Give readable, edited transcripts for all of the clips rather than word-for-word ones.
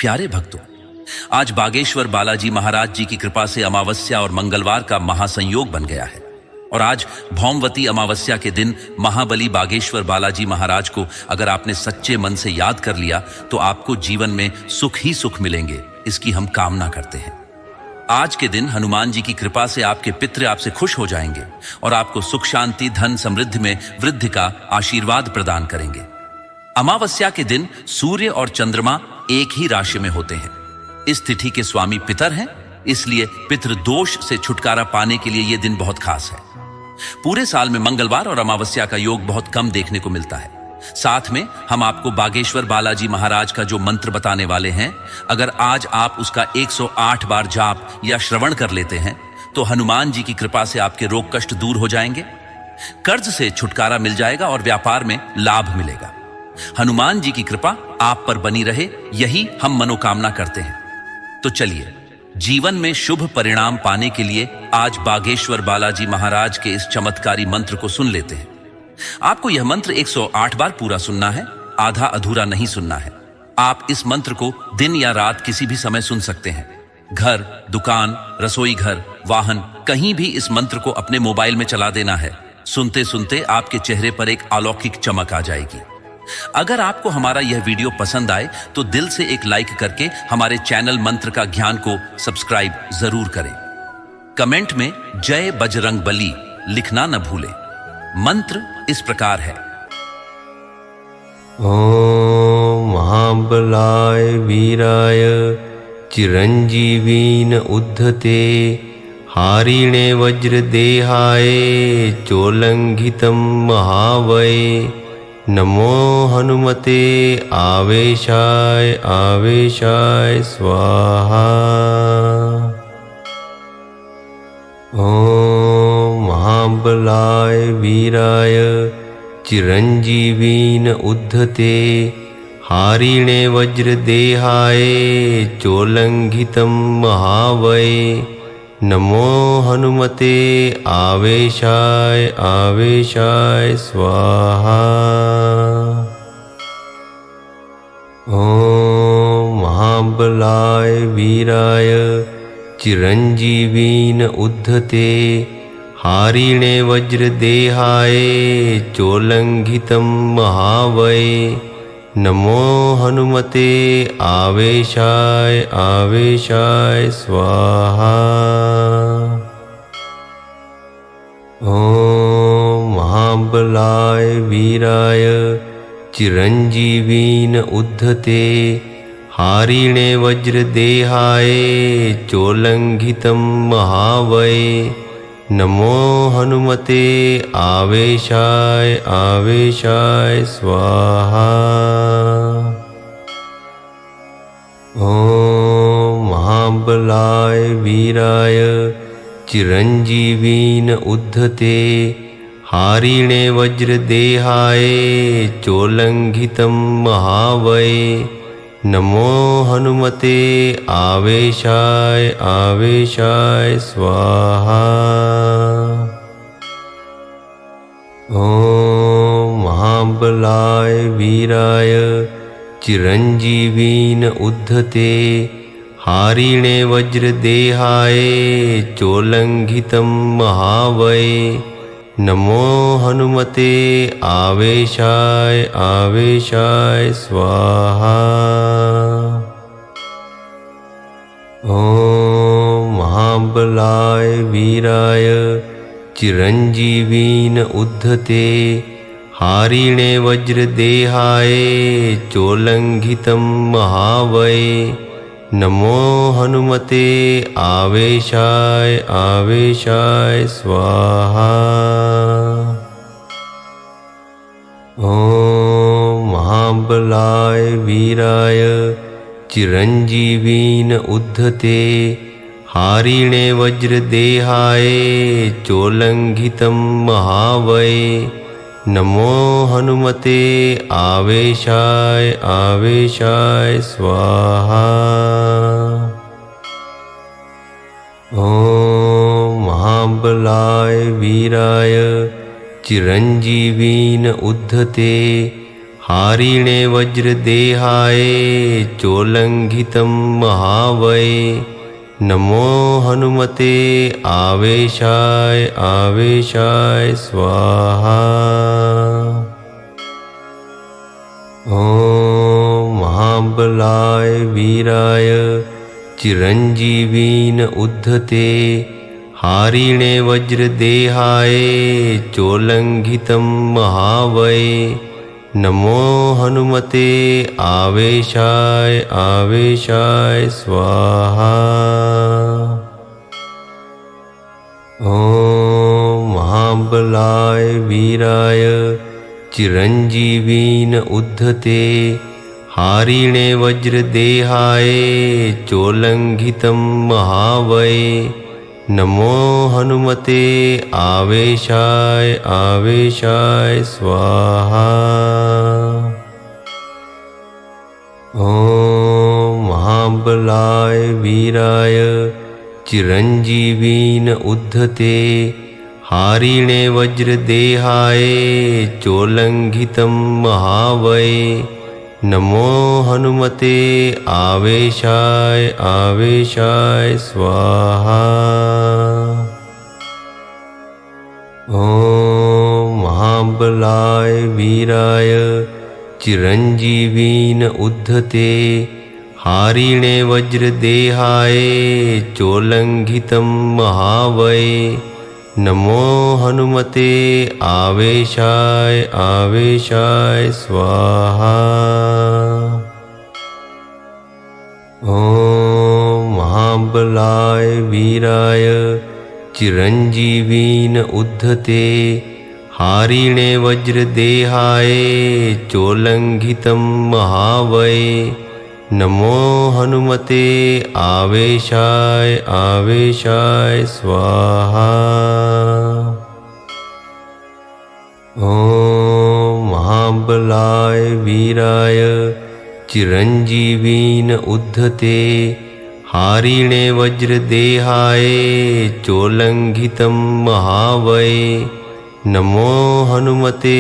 प्यारे भक्तों, आज बागेश्वर बालाजी महाराज जी की कृपा से अमावस्या और मंगलवार का महासंयोग बन गया है। और आज भौमवती अमावस्या के दिन महाबली बागेश्वर बालाजी महाराज को अगर आपने सच्चे मन से याद कर लिया तो आपको जीवन में सुख ही सुख मिलेंगे, इसकी हम कामना करते हैं। आज के दिन हनुमान जी की कृपा से आपके पितृ आपसे खुश हो जाएंगे और आपको सुख शांति धन समृद्धि में वृद्धि का आशीर्वाद प्रदान करेंगे। अमावस्या के दिन सूर्य और चंद्रमा एक ही राशि में होते हैं। इस तिथि के स्वामी पितर हैं, इसलिए पितृदोष से छुटकारा पाने के लिए यह दिन बहुत खास है। पूरे साल में मंगलवार और अमावस्या का योग बहुत कम देखने को मिलता है। साथ में हम आपको बागेश्वर बालाजी महाराज का जो मंत्र बताने वाले हैं, अगर आज आप उसका 108 बार जाप या श्रवण कर लेते हैं तो हनुमान जी की कृपा से आपके रोग कष्ट दूर हो जाएंगे, कर्ज से छुटकारा मिल जाएगा और व्यापार में लाभ मिलेगा। हनुमान जी की कृपा आप पर बनी रहे, यही हम मनोकामना करते हैं। तो चलिए जीवन में शुभ परिणाम पाने के लिए आज बागेश्वर बालाजी महाराज के इस चमत्कारी मंत्र को सुन लेते हैं। आपको यह मंत्र 108 बार पूरा सुनना है, आधा अधूरा नहीं सुनना है। आप इस मंत्र को दिन या रात किसी भी समय सुन सकते हैं। घर, दुकान, रसोई घर, वाहन, कहीं भी इस मंत्र को अपने मोबाइल में चला देना है। सुनते सुनते आपके चेहरे पर एक अलौकिक चमक आ जाएगी। अगर आपको हमारा यह वीडियो पसंद आए तो दिल से एक लाइक करके हमारे चैनल मंत्र का ज्ञान को सब्सक्राइब जरूर करें। कमेंट में जय बजरंगबली लिखना न भूलें। मंत्र इस प्रकार है। ओम महाबलाय वीराय चिरंजीवीन उद्धते हारिणे वज्रदेहाय चोलंघितं महावये नमो हनुमते आवेशाय आवेशाय स्वाहा। ओम महाबलाय वीराय चिरंजीवीन उद्धते हारिणे वज्रदेहाय चोलंघितं महावये नमो हनुमते आवेशाय आवेशाय स्वाहा। ओम महाबलाय वीराय चिरंजीवीन उद्धते हारिणे वज्रदेहाय चोलंघितं महावये नमो हनुमते आवेशाय आवेशाय स्वाहा। ओम महाबलाय वीराय चिरंजीवीन उद्धते हारिणे वज्रदेहाय चोलंघितं महावये नमो हनुमते आवेशाय आवेशाय स्वाहा। ओम महाबलाय वीराय चिरंजीवीन उद्धते हारिणे वज्रदेहाय चोलंघितं महावये नमो हनुमते आवेशाय आवेशाय स्वाहा। ओम महाबलाय वीराय चिरंजीवीन उद्धते हारिणे वज्रदेहाय चोलंघितं महावये नमो हनुमते आवेशाय आवेशाय स्वाहा। ओम महाबलाय वीराय चिरंजीवीन उद्धते हारिणे वज्रदेहाय चोलंघितं महावये नमो हनुमते आवेशाय आवेशाय स्वाहा। ओम महाबलाय वीराय चिरंजीवीन उद्धते हारिणे वज्रदेहाय चोलंघितं महावये नमो हनुमते आवेशाय आवेशाय स्वाहा। ओम महाबलाय वीराय चिरंजीवीन उद्धते हारिणे वज्रदेहाय चोल्लङ्घितं महावये नमो हनुमते आवेशाय आवेशाय स्वाहा। ॐ महाबलाय वीराय चिरञ्जीवीन उद्धते हारिणे वज्रदेहाय चोल्लङ्घितं महावये नमो हनुमते आवेशाय आवेशाय स्वाहा। ॐ महाबलाय वीराय चिरञ्जीवीन उद्धते हारिणे वज्रदेहाय चोल्लङ्घितं महावये नमो हनुमते आवेशाय आवेशाय स्वाहा। ॐ महाबलाय वीराय चिरञ्जीवीन उद्धते हारिणे वज्रदेहाय चोल्लङ्घितं महावये नमो हनुमते आवेशाय आवेशाय स्वाहा। ॐ महाबलाय वीराय चिरञ्जीवीन उद्धते हारिणे वज्रदेहाय चोल्लङ्घितं महावये नमो हनुमते आवेशाय आवेशाय स्वाहा। ॐ महाबलाय वीराय चिरञ्जीवीन उद्धते हारिणे वज्रदेहाय चोल्लङ्घितं महावये नमो हनुमते आवेशाय आवेशाय स्वाहा। ॐ महाबलाय वीराय चिरञ्जीवीन उद्धते हारिणे वज्रदेहाय चोल्लङ्घितं महावये नमो हनुमते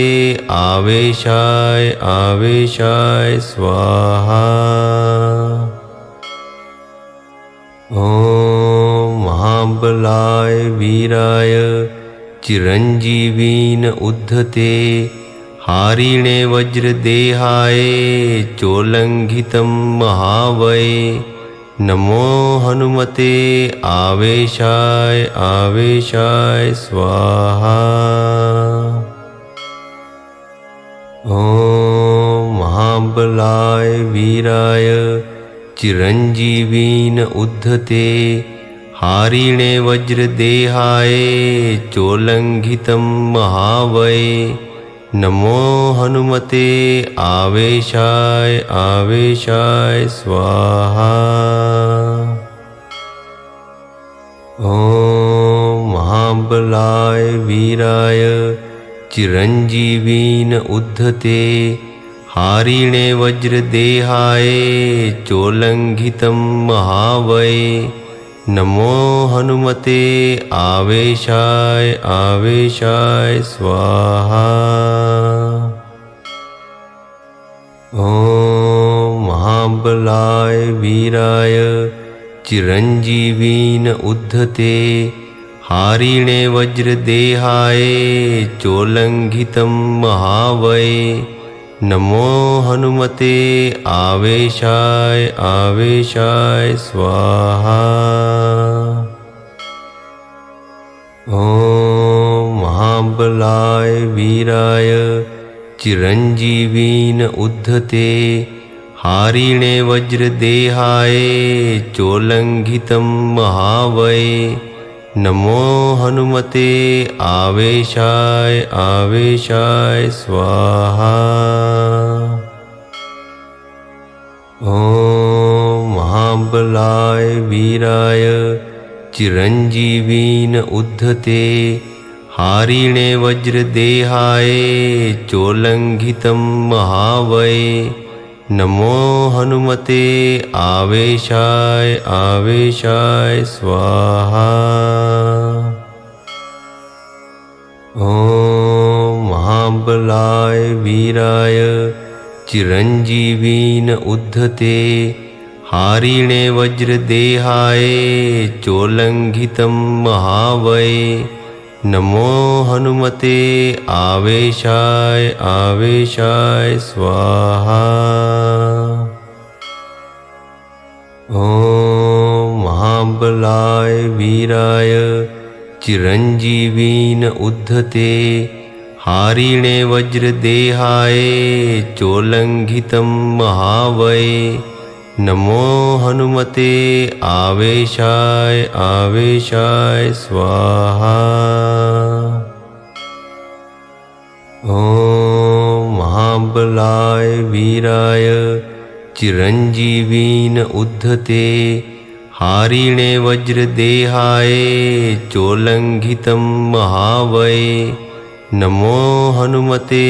आवेशाय आवेशाय स्वाहा। ॐ महाबलाय वीराय चिरञ्जीवीन उद्धते हारिणे वज्रदेहाय चोल्लङ्घितं महावये नमो हनुमते आवेशाय आवेशाय स्वाहा। ॐ महाबलाय वीराय चिरञ्जीवीन उद्धते हारिणे वज्रदेहाय चोल्लङ्घितं महावये नमो हनुमते आवेशाय आवेशाय स्वाहा। ॐ महाबलाय वीराय चिरञ्जीवीन उद्धते हारिणे वज्रदेहाय चोल्लङ्घितं महावये नमो हनुमते आवेशाय आवेशाय स्वाहा। ॐ महाबलाय वीराय चिरञ्जीवीन उद्धते हारिणे वज्रदेहाय चोल्लङ्घितं महावये नमो हनुमते आवेशाय आवेशाय स्वाहा। ॐ महाबलाय वीराय चिरञ्जीवीन उद्धते हारिणे वज्रदेहाय चोल्लङ्घितं महावये नमो हनुमते आवेशाय आवेशाय स्वाहा। ॐ महाबलाय वीराय चिरञ्जीवीन उद्धते हारिणे वज्रदेहाय चोल्लङ्घितं महावये नमो हनुमते आवेशाय आवेशाय स्वाहा। ॐ महाबलाय वीराय चिरञ्जीवीन उद्धते हारिणे वज्रदेहाय चोल्लङ्घितं महावये नमो हनुमते आवेशाय आवेशाय स्वाहा। ॐ महाबलाय वीराय चिरञ्जीवीन उद्धते हारिणे वज्रदेहाय चोल्लङ्घितं महावये नमो हनुमते आवेशाय आवेशाय स्वाहा। ॐ महाबलाय वीराय चिरञ्जीवीन उद्धते हारिणे वज्रदेहाय चोल्लङ्घितं महावये नमो हनुमते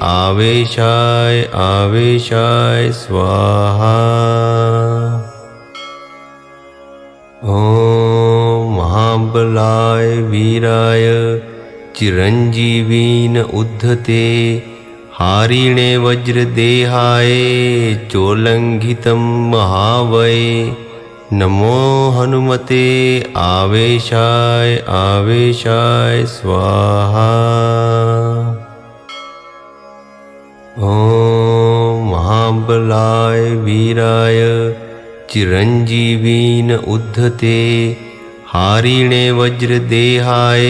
आवेशाय आवेशाय स्वाहा। ॐ महाबलाय वीराय चिरञ्जीवीन उद्धते हारिणे वज्रदेहाय चोल्लङ्घितं महावये नमो हनुमते आवेशाय आवेशाय स्वाहा। ॐ महाबलाय वीराय चिरञ्जीवीन उद्धते हारिणे वज्रदेहाय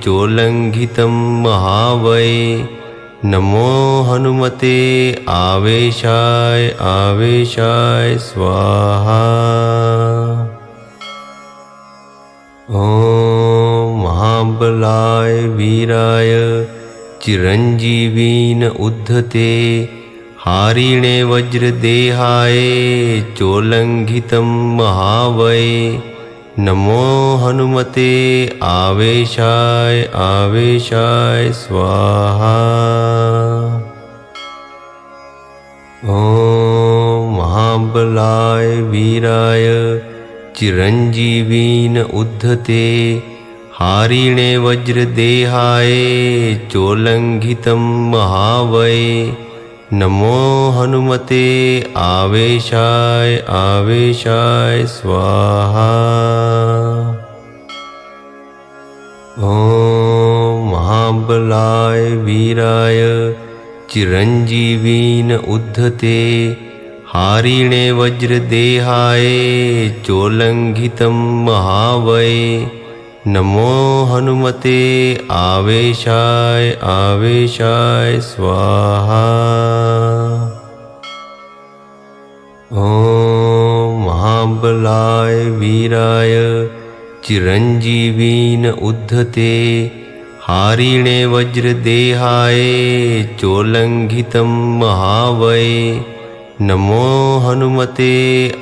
चोल्लङ्घितं महावये नमो हनुमते आवेशाय आवेशाय स्वाहा। ॐ महाबलाय वीराय चिरञ्जीवीन उद्धते हारिणे वज्रदेहाय चोल्लङ्घितं महावये नमो हनुमते आवेशाय आवेशाय स्वाहा। ॐ महाबलाय वीराय चिरञ्जीवीन उद्धते हारिणे वज्रदेहाय चोल्लङ्घितं महावये नमो हनुमते आवेशाय आवेशाय स्वाहा। ॐ महाबलाय वीराय चिरञ्जीवीन उद्धते हारिणे वज्रदेहाय चोल्लङ्घितं महावये नमो हनुमते आवेशाय आवेशाय स्वाहा। ॐ महाबलाय वीराय चिरञ्जीवीन उद्धते हारिणे वज्रदेहाय चोल्लङ्घितं महावये नमो हनुमते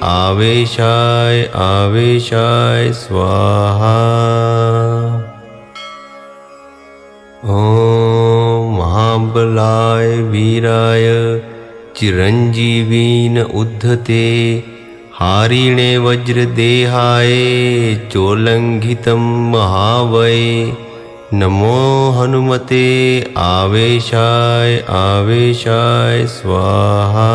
आवेशाय आवेशाय स्वाहा। ॐ महाबलाय वीराय चिरञ्जीवीन उद्धते हारिणे वज्रदेहाय चोल्लङ्घितं महावये नमो हनुमते आवेशाय आवेशाय स्वाहा।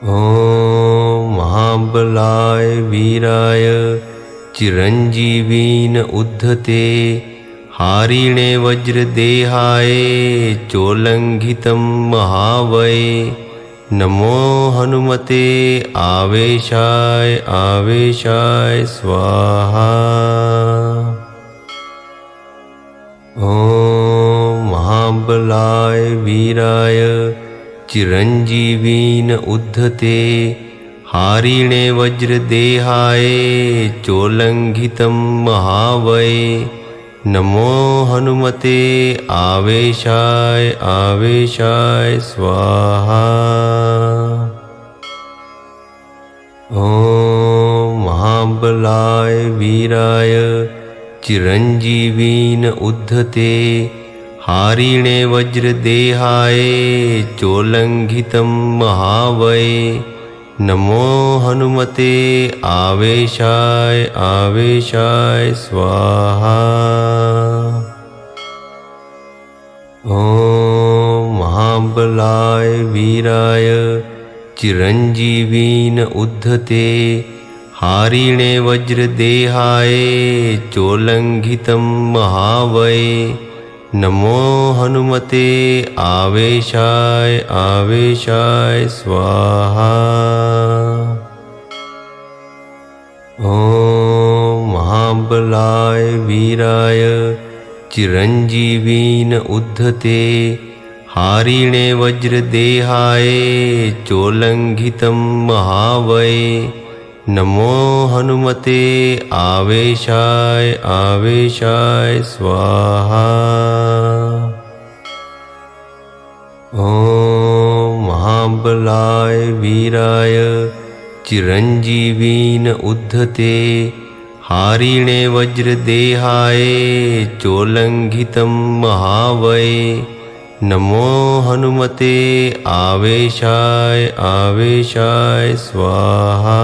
ॐ महाबलाय वीराय चिरञ्जीवीन उद्धते हारिणे वज्रदेहाय चोल्लङ्घितं महावये नमो हनुमते आवेशाय आवेशाय स्वाहा। ॐ महाबलाय वीराय चिरञ्जीवीन उद्धते हारिणे वज्रदेहाय चोल्लङ्घितं महावये नमो हनुमते आवेशाय आवेशाय स्वाहा। ॐ महाबलाय वीराय चिरञ्जीवीन उद्धते हारिणे वज्रदेहाय चोल्लङ्घितं महावये नमो हनुमते आवेशाय आवेशाय स्वाहा। ॐ महाबलाय वीराय चिरञ्जीवीन उद्धते हारिणे वज्रदेहाय चोल्लङ्घितं महावये नमो हनुमते आवेशाय आवेशाय स्वाहा। ॐ महाबलाय वीराय चिरञ्जीवीन उद्धते हारिणे वज्रदेहाय चोल्लङ्घितं महावये नमो हनुमते आवेशाय आवेशाय स्वाहा। ॐ महाबलाय वीराय चिरञ्जीवीन उद्धते हारिणे वज्रदेहाय चोल्लङ्घितं महावये नमो हनुमते आवेशाय आवेशाय स्वाहा।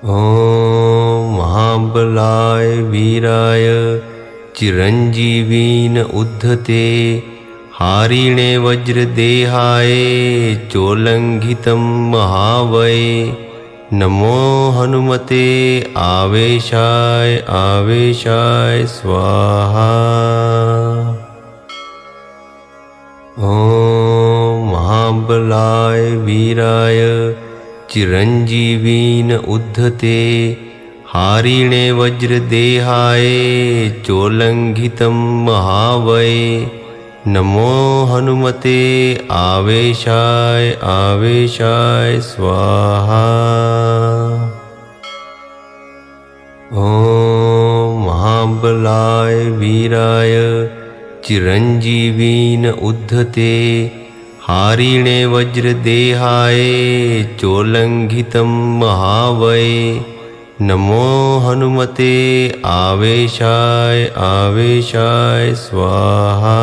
ॐ महाबलाय वीराय चिरञ्जीवीन उद्धते हारिणे वज्रदेहाय चोल्लङ्घितं महावये नमो हनुमते आवेशाय आवेशाय स्वाहा। ॐ महाबलाय वीराय चिरञ्जीवीन उद्धते हारिणे वज्रदेहाय चोल्लङ्घितं महावये नमो हनुमते आवेशाय आवेशाय स्वाहा। ॐ महाबलाय वीराय चिरञ्जीवीन उद्धते हारिणे वज्रदेहाय चोल्लङ्घितं महावये नमो हनुमते आवेशाय आवेशाय स्वाहा।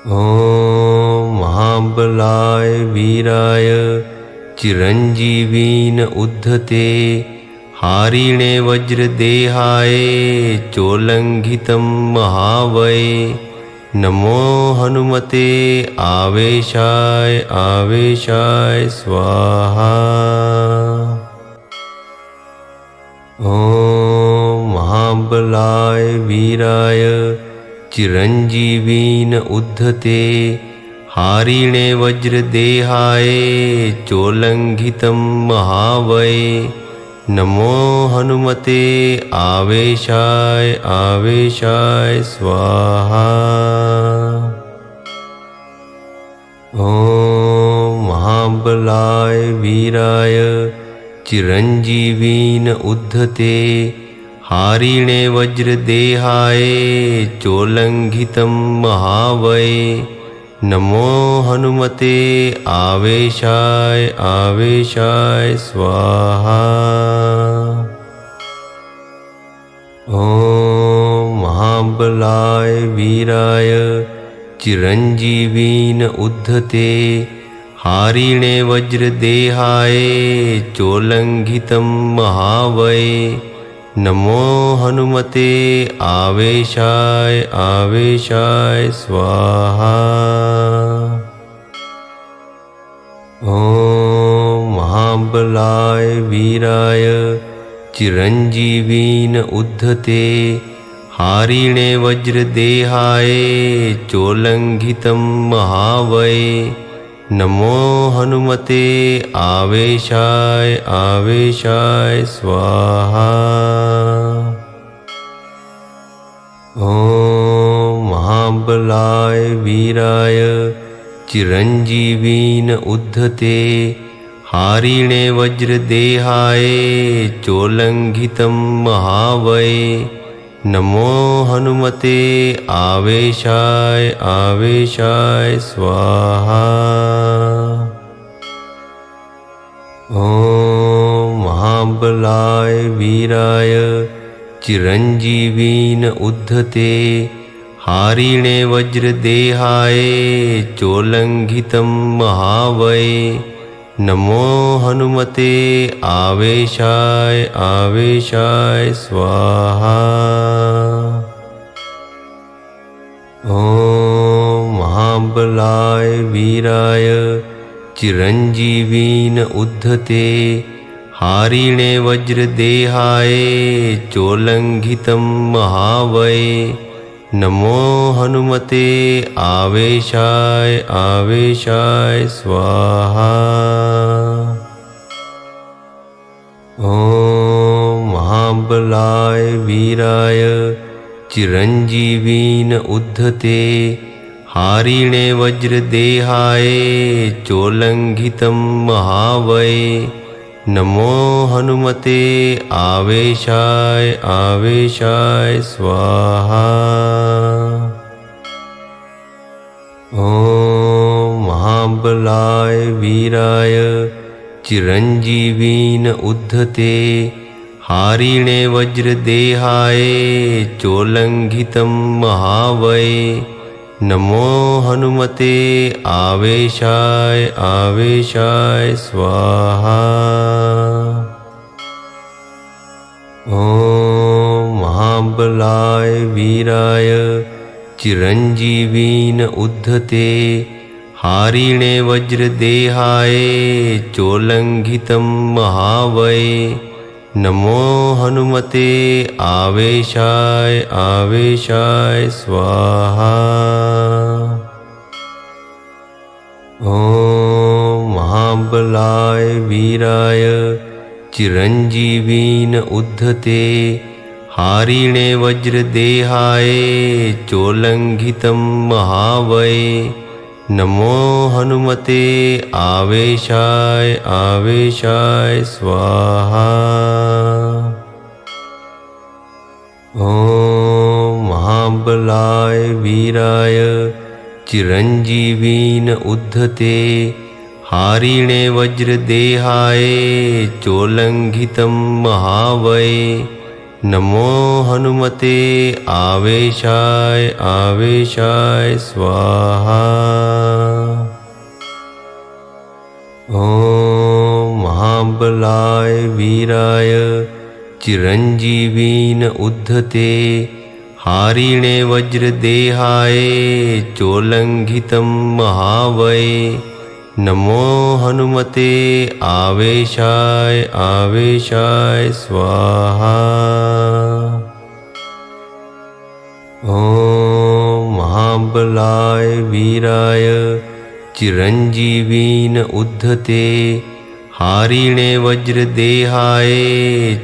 ॐ महाबलाय वीराय चिरञ्जीवीन उद्धते हारिणे वज्रदेहाय चोल्लङ्घितं महावये नमो हनुमते आवेशाय आवेशाय स्वाहा। ॐ महाबलाय वीराय चिरञ्जीवीन उद्धते हारिणे वज्रदेहाय चोल्लङ्घितं महावये नमो हनुमते आवेशाय आवेशाय स्वाहा। ॐ महाबलाय वीराय चिरञ्जीवीन उद्धते हारिणे वज्रदेहाय चोल्लङ्घितं महावये नमो हनुमते आवेशाय आवेशाय स्वाहा। ॐ महाबलाय वीराय चिरञ्जीवीन उद्धते हारिणे वज्रदेहाय चोल्लङ्घितं महावये नमो हनुमते आवेशाय आवेशाय स्वाहा। ॐ महाबलाय वीराय चिरञ्जीवीन उद्धते हारिणे वज्रदेहाय चोल्लङ्घितं महावये नमो हनुमते आवेशाय आवेशाय स्वाहा। ॐ महाबलाय वीराय चिरञ्जीवीन उद्धते हारिणे वज्रदेहाय चोल्लङ्घितं महावये नमो हनुमते आवेशाय आवेशाय स्वाहा। ॐ महाबलाय वीराय चिरञ्जीवीन उद्धते हारिणे वज्रदेहाय चोल्लङ्घितं महावये नमो हनुमते आवेशाय आवेशाय स्वाहा। ॐ महाबलाय वीराय चिरञ्जीवीन उद्धते हारिणे वज्रदेहाय चोल्लङ्घितं महावये नमो हनुमते आवेशाय आवेशाय स्वाहा। ॐ महाबलाय वीराय चिरञ्जीवीन उद्धते हारिणे वज्रदेहाय चोल्लङ्घितं महावये नमो हनुमते आवेशाय आवेशाय स्वाहा। ॐ महाबलाय वीराय चिरञ्जीवीन उद्धते हारिणे वज्रदेहाय चोल्लङ्घितं महावये नमो हनुमते आवेशाय आवेशाय स्वाहा। ॐ महाबलाय वीराय चिरञ्जीवीन उद्धते हारिणे वज्रदेहाय चोल्लङ्घितं महावये नमो हनुमते आवेशाय आवेशाय स्वाहा। ॐ महाबलाय वीराय चिरञ्जीवीन उद्धते हारिणे वज्रदेहाय चोल्लङ्घितं महावये नमो हनुमते आवेशाय आवेशाय स्वाहा। ॐ महाबलाय वीराय चिरञ्जीवीन उद्धते हारिणे वज्रदेहाय चोल्लङ्घितं महावये नमो हनुमते आवेशाय आवेशाय स्वाहा। ॐ महाबलाय वीराय चिरञ्जीवीन उद्धते हारिणे वज्रदेहाय चोल्लङ्घितं महावये नमो हनुमते आवेशाय आवेशाय स्वाहा। ॐ महाबलाय वीराय चिरञ्जीवीन उद्धते हारिणे वज्रदेहाय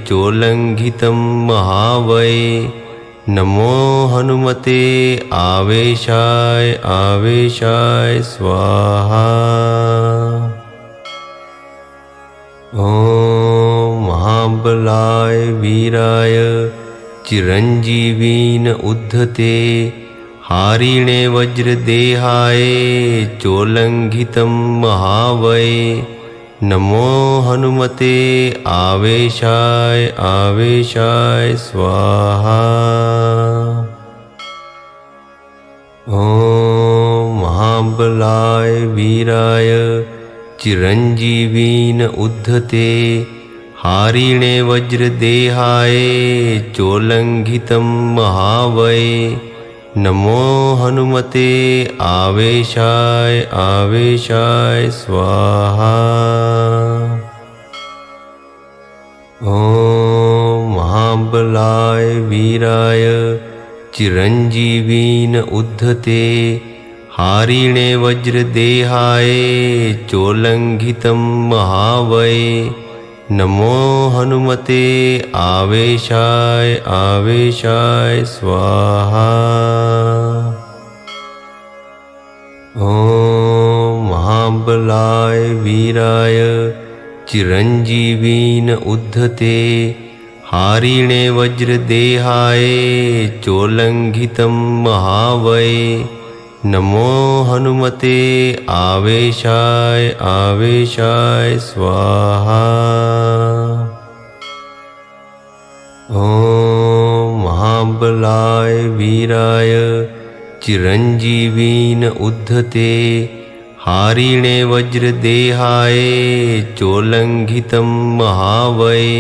चोल्लङ्घितं महावये नमो हनुमते आवेशाय आवेशाय स्वाहा। ॐ महाबलाय वीराय चिरञ्जीवीन उद्धते हारिणे वज्रदेहाय चोल्लङ्घितं महावये नमो हनुमते आवेशाय आवेशाय स्वाहा। ॐ महाबलाय वीराय चिरञ्जीवीन उद्धते हारिणे वज्रदेहाय चोल्लङ्घितं महावये नमो हनुमते आवेशाय आवेशाय स्वाहा। ॐ महाबलाय वीराय चिरञ्जीवीन उद्धते हारिणे वज्रदेहाय चोल्लङ्घितं महावये नमो हनुमते आवेशाय आवेशाय स्वाहा। ॐ महाबलाय वीराय चिरञ्जीवीन उद्धते हारिणे वज्रदेहाय चोल्लङ्घितं महावये नमो हनुमते आवेशाय आवेशाय स्वाहा। ॐ महाबलाय वीराय चिरञ्जीवीन उद्धते हारिणे वज्रदेहाय चोल्लङ्घितं महावये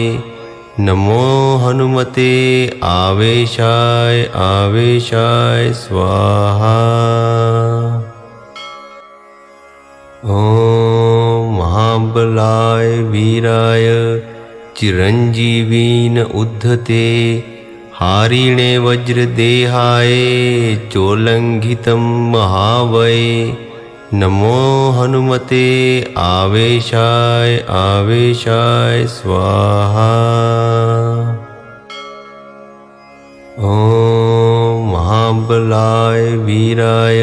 नमो हनुमते आवेशाय आवेशाय स्वाहा। ॐ महाबलाय वीराय चिरञ्जीवीन उद्धते हारिणे वज्रदेहाय चोल्लङ्घितं महावये नमो हनुमते आवेशाय आवेशाय स्वाहा। ॐ महाबलाय वीराय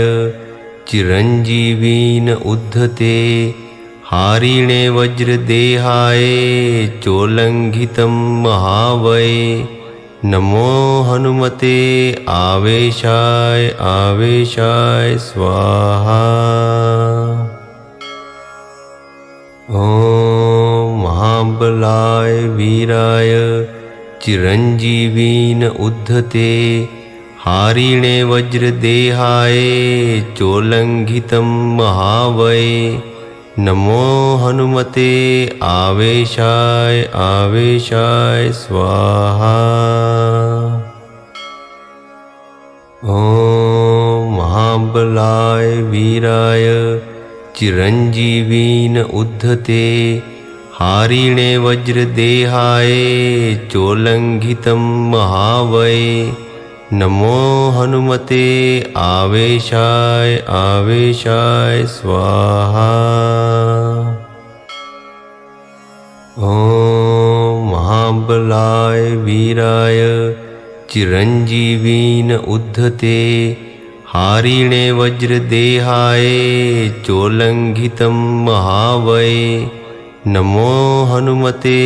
चिरञ्जीवीन उद्धते हारिणे वज्रदेहाय चोल्लङ्घितं महावये नमो हनुमते आवेशाय आवेशाय स्वाहा। ॐ महाबलाय वीराय चिरञ्जीवीन उद्धते हारिणे वज्रदेहाय चोल्लङ्घितं महावये नमो हनुमते आवेशाय आवेशाय स्वाहा। ॐ महाबलाय वीराय चिरञ्जीवीन उद्धते हारिणे वज्रदेहाय चोल्लङ्घितं महावये नमो हनुमते आवेशाय आवेशाय स्वाहा। ॐ महाबलाय वीराय चिरञ्जीवीन उद्धते हारिणे वज्रदेहाय चोल्लङ्घितं महावये नमो हनुमते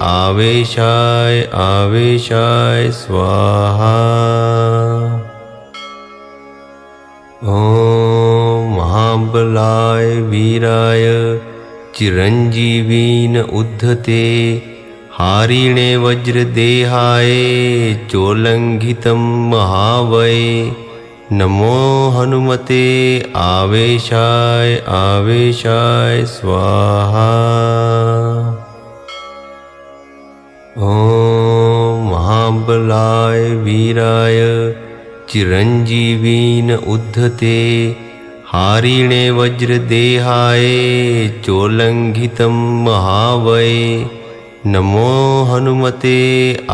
आवेशाय आवेशाय स्वाहा। ॐ महाबलाय वीराय चिरञ्जीवीन उद्धते हारिणे वज्रदेहाय चोल्लङ्घितं महावये नमो हनुमते आवेशाय आवेशाय स्वाहा। ॐ महाबलाय वीराय चिरञ्जीवीन उद्धते हारिणे वज्रदेहाय चोल्लङ्घितं महावये नमो हनुमते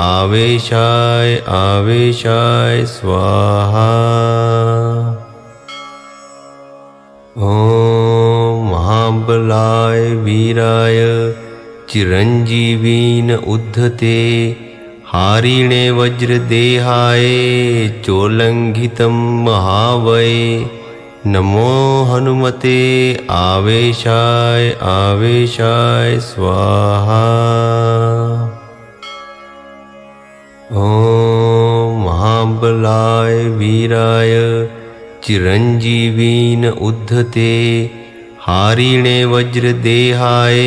आवेशाय आवेशाय स्वाहा। ॐ महाबलाय वीराय चिरञ्जीवीन उद्धते हारिणे वज्रदेहाय चोल्लङ्घितं महावये नमो हनुमते आवेशाय आवेशाय स्वाहा। ॐ महाबलाय वीराय चिरञ्जीवीन उद्धते हारिणे वज्रदेहाय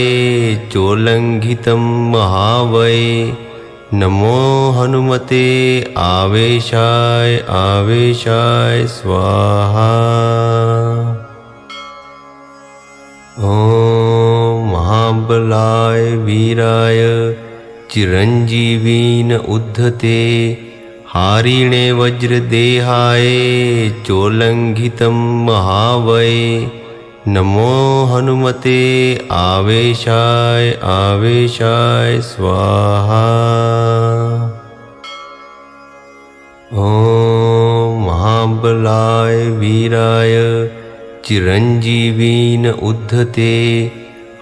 चोल्लङ्घितं महावये नमो हनुमते आवेशाय आवेशाय स्वाहा। ॐ महाबलाय वीराय चिरञ्जीवीन उद्धते हारिणे वज्रदेहाय चोल्लङ्घितं महावये नमो हनुमते आवेशाय आवेशाय स्वाहा। ॐ महाबलाय वीराय चिरञ्जीवीन उद्धते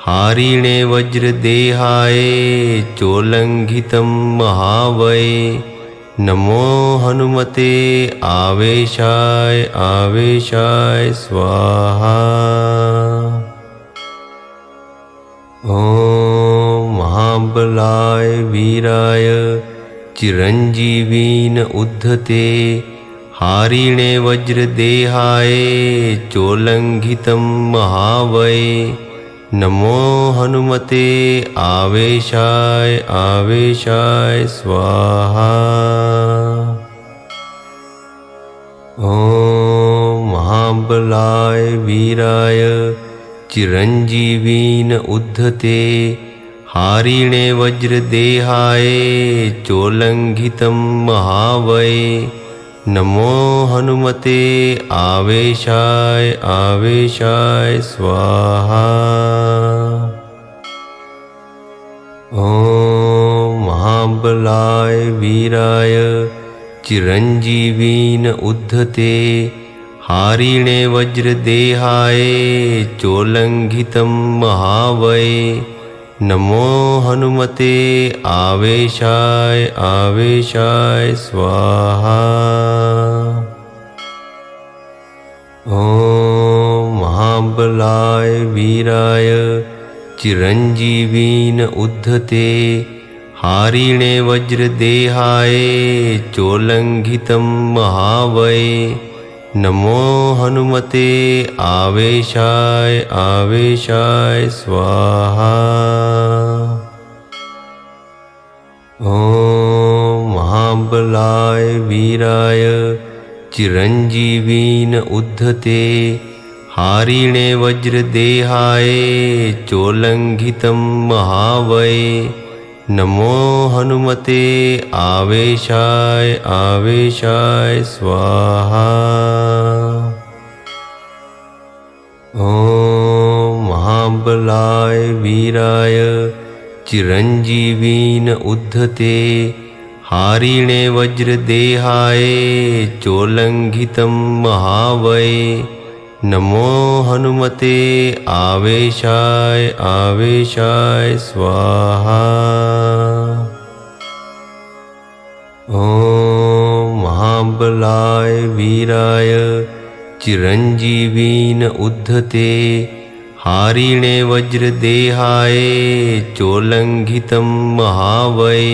हारिणे वज्रदेहाय चोल्लङ्घितं महावये नमो हनुमते आवेशाय आवेशाय स्वाहा। ॐ महाबलाय वीराय चिरञ्जीवीन उद्धते हारिणे वज्रदेहाय चोल्लङ्घितं महावये नमो हनुमते आवेशाय आवेशाय स्वाहा। ॐ महाबलाय वीराय चिरञ्जीवीन उद्धते हारिणे वज्रदेहाय चोल्लङ्घितं महावये नमो हनुमते आवेशाय आवेशाय स्वाहा। ॐ महाबलाय वीराय चिरञ्जीवीन उद्धते हारिणे वज्रदेहाय चोल्लङ्घितं महावये नमो हनुमते आवेशाय आवेशाय स्वाहा। ॐ महाबलाय वीराय चिरञ्जीवीन उद्धते हारिणे वज्रदेहाय चोल्लङ्घितं महावये नमो हनुमते आवेशाय आवेशाय स्वाहा। ॐ महाबलाय वीराय चिरञ्जीवीन उद्धते हारिणे वज्रदेहाय चोल्लङ्घितं महावये नमो हनुमते आवेशाय आवेशाय स्वाहा। ॐ महाबलाय वीराय चिरञ्जीवीन उद्धते हारिणे वज्रदेहाय चोल्लङ्घितं महावये नमो हनुमते आवेशाय आवेशाय स्वाहा। ॐ महाबलाय वीराय चिरञ्जीवीन उद्धते हारिणे वज्रदेहाय चोल्लङ्घितं महावये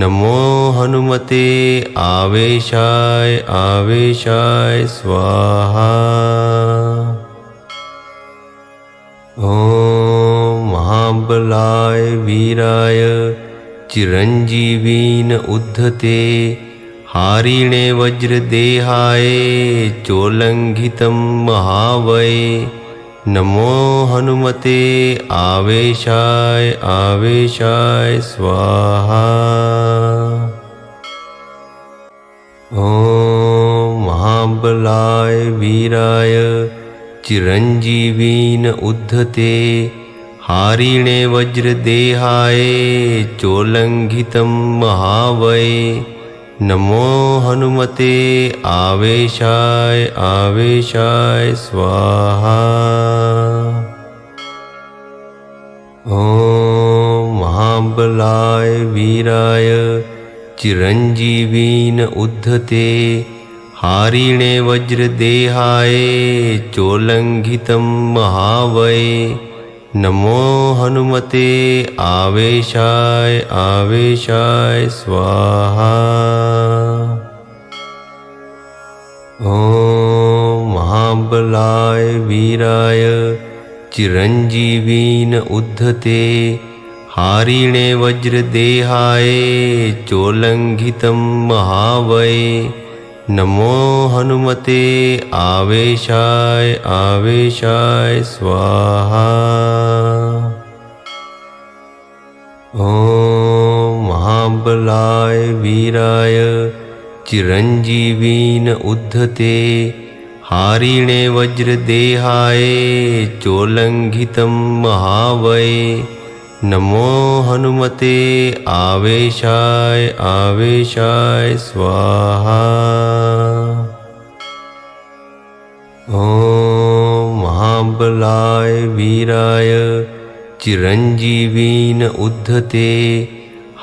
नमो हनुमते आवेशाय आवेशाय स्वाहा। ॐ महाबलाय वीराय चिरञ्जीवीन उद्धते हारिणे वज्रदेहाय चोल्लङ्घितं महावये नमो हनुमते आवेशाय आवेशाय स्वाहा। ॐ महाबलाय वीराय चिरञ्जीवीन उद्धते हारिणे वज्रदेहाय चोल्लङ्घितं महावये नमो हनुमते आवेशाय आवेशाय स्वाहा। ॐ महाबलाय वीराय चिरञ्जीवीन उद्धते हारिणे वज्रदेहाय चोल्लङ्घितं महावये नमो हनुमते आवेशाय आवेशाय स्वाहा। ॐ महाबलाय वीराय चिरञ्जीवीन उद्धते हारिणे वज्रदेहाय चोल्लङ्घितं महावये नमो हनुमते आवेशाय आवेशाय स्वाहा। ॐ महाबलाय वीराय चिरञ्जीवीन उद्धते हारिणे वज्रदेहाय चोल्लङ्घितं महावये नमो हनुमते आवेशाय आवेशाय स्वाहा। ॐ महाबलाय वीराय चिरञ्जीवीन उद्धते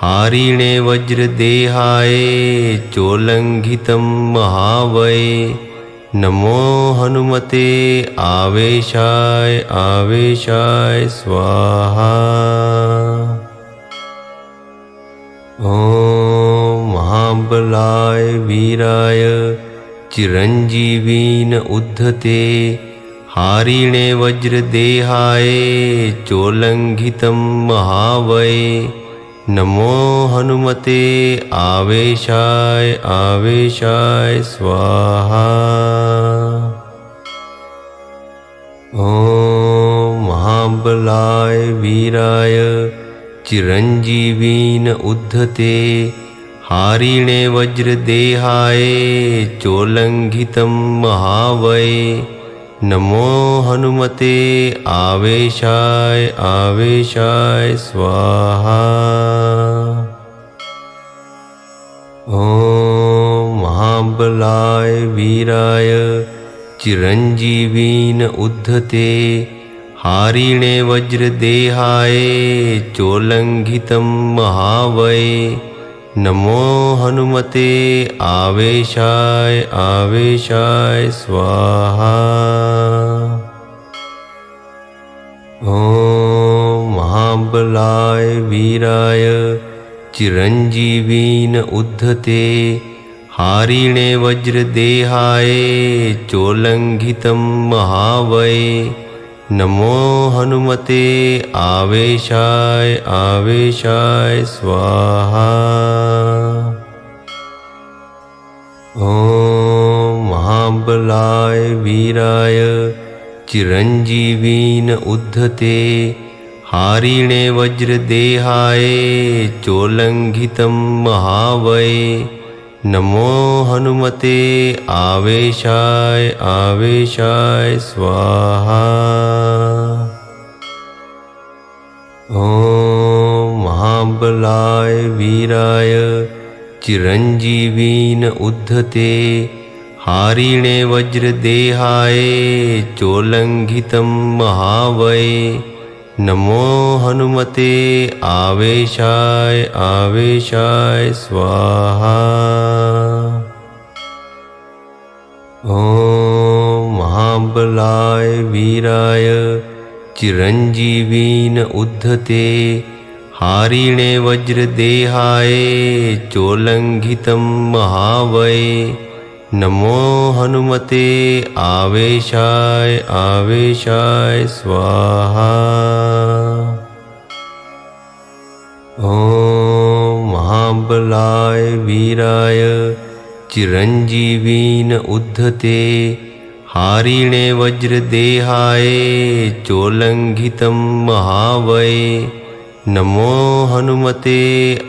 हारिणे वज्रदेहाय चोल्लङ्घितं महावये नमो हनुमते आवेशाय आवेशाय स्वाहा। ॐ महाबलाय वीराय चिरञ्जीवीन उद्धते हारिणे वज्रदेहाय चोल्लङ्घितं महावये नमो हनुमते आवेशाय आवेशाय स्वाहा। ॐ महाबलाय वीराय चिरञ्जीवीन उद्धते हारिणे वज्रदेहाय चोल्लङ्घितं महावये नमो हनुमते आवेशाय आवेशाय स्वाहा। ॐ महाबलाय वीराय चिरञ्जीवीन उद्धते हारिणे वज्रदेहाय चोल्लङ्घितं महावये नमो हनुमते आवेशाय आवेशाय स्वाहा। ॐ महाबलाय वीराय चिरञ्जीवीन उद्धते हारिणे वज्रदेहाय चोल्लङ्घितं महावये नमो हनुमते आवेशाय आवेशाय स्वाहा। ॐ महाबलाय वीराय चिरञ्जीवीन उद्धते हारिणे वज्रदेहाय चोल्लङ्घितं महावये नमो हनुमते आवेशाय आवेशाय स्वाहा। ॐ महाबलाय वीराय चिरञ्जीवीन उद्धते हारिणे वज्रदेहाय चोल्लङ्घितं महावये नमो हनुमते आवेशाय आवेशाय स्वाहा। ॐ महाबलाय वीराय चिरञ्जीवीन उद्धते हारिणे वज्रदेहाय चोल्लङ्घितं महावये नमो हनुमते आवेशाय आवेशाय स्वाहा। ॐ महाबलाय वीराय चिरञ्जीवीन उद्धते हारिणे वज्रदेहाय चोल्लङ्घितं महावये नमो हनुमते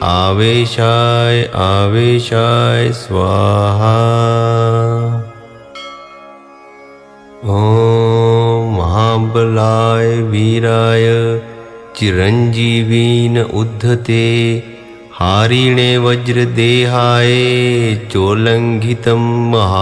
आवेशाय आवेशाय स्वाहा। ॐ महाबलाय वीराय चिरञ्जीवीन उद्धते हारिणे वज्रदेहाय चोल्लङ्घितं महावये